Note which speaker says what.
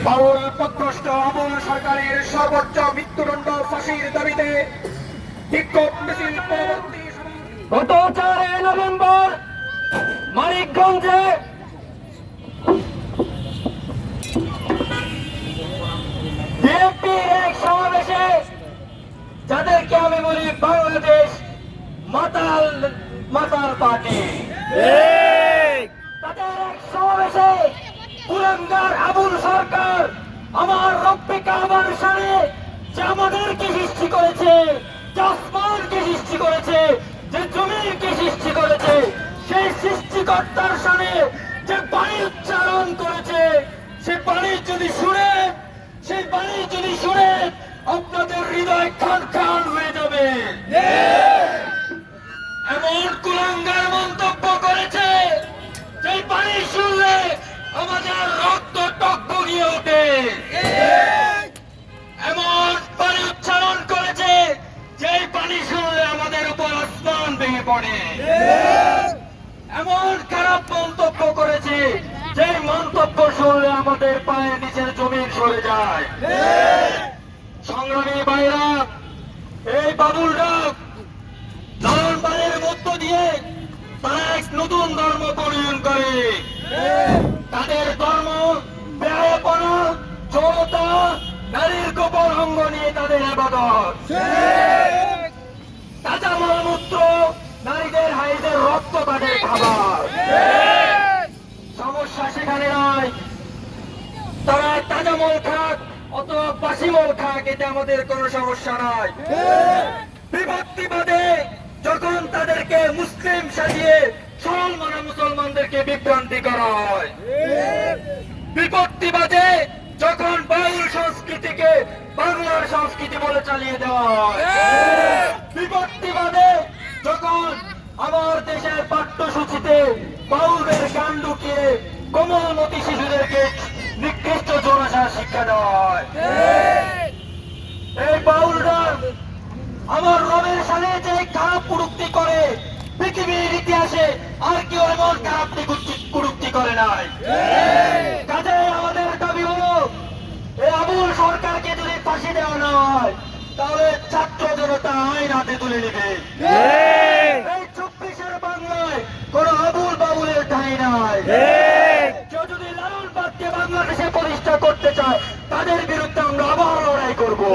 Speaker 1: বাউল পথভ্রষ্ট আবুল সরকারের সর্বোচ্চ মৃত্যুদণ্ড ফাঁসির দাবিতে বিক্ষোভ মিছিল পরবর্তী
Speaker 2: গত 4 নভেম্বর মানিকগঞ্জে বিএনপির এক সমাবেশে, যাদেরকে আমি বলি বাংলাদেশ মাতাল মাতাল পার্টি, তাদের এক সমাবেশে কুলাঙ্গার আবুল সরকার আমার রব্বে কাবার শানে যে আমাদেরকে সৃষ্টি করেছে, যে আসমানকে সৃষ্টি করেছে, যে জমিনকে সৃষ্টি করেছে, সেই সৃষ্টিকর্তার শানে যে বাণী উচ্চারণ করেছে, সেই বাণী যদি শুনে, সেই বাণী যদি শুনে আপনাদের হৃদয় খান খান হয়ে যাবে। এমন কুলাঙ্গার মন্তব্য করেছে যে বাণী শুনলে আমাদের রক্ত টকবগিয়ে ওঠে। এমন বাণী উচ্চারণ করেছে যে পানি শুনলে আমাদের উপর আসমান ভেঙে পড়ে। এমন খারাপ মন্তব্য করেছে যে মন্তব্য শুনলে আমাদের পায়ের নিচের জমিন সরে যায়। সংগ্রামী ভাইরা, এই বাবুলরা লালনবাড়ির মধ্য দিয়ে তারা এক নতুন ধর্ম প্রণয়ন করে। তাদের ধর্ম ব্যয়পনা, যৌনতা, নারীর গোপন অঙ্গ নিয়ে তাদের ইবাদত। তাজা মলমূত্র, নারীদের হাইদের রক্ত তাদের খাবার। সমস্যা সেখানে নয় তারা তাজা মল খাক অথবা বাসি মল খাক, এতে আমাদের কোনো সমস্যা নাই। বিভক্তিবাদে যখন তাদেরকে মুসলিম সাজিয়ে সরল মানা মুসলমানদেরকে বিভ্রান্তি করা হয়, বিভক্তিবাদে যখন বাউল সংস্কৃতিকে বাংলার সংস্কৃতি বলে চালিয়ে দেওয়া হয়, বিভক্তিবাদে যখন আমার দেশের পাঠ্যসূচিতে বাউলদের গান ঢুকিয়ে কোমলমতি শিশুদেরকে নিকৃষ্ট জোনাসার শিক্ষা দেওয়া হয়, এই বাউলরা আমার রবের সামনে যে খারাপ কুরুক্তি করে পৃথিবীর ইতিহাসে আর কেউ এমন খারাপ কুরুক্তি করে নাই। কাজে আমাদের দাবি হলো এই আবুল সরকারকে যদি ফাঁসি দেওয়া না হয় তাহলে ছাত্র জনতা আইন হাতে তুলে নেবে। এই 24-এর বাংলায় কোন আবুল বাবুলের ঠাঁই নাই। কেউ যদি লালনবাদকে বাংলাদেশে প্রতিষ্ঠা করতে চায় তাদের বিরুদ্ধে আমরা আবার লড়াই করবো।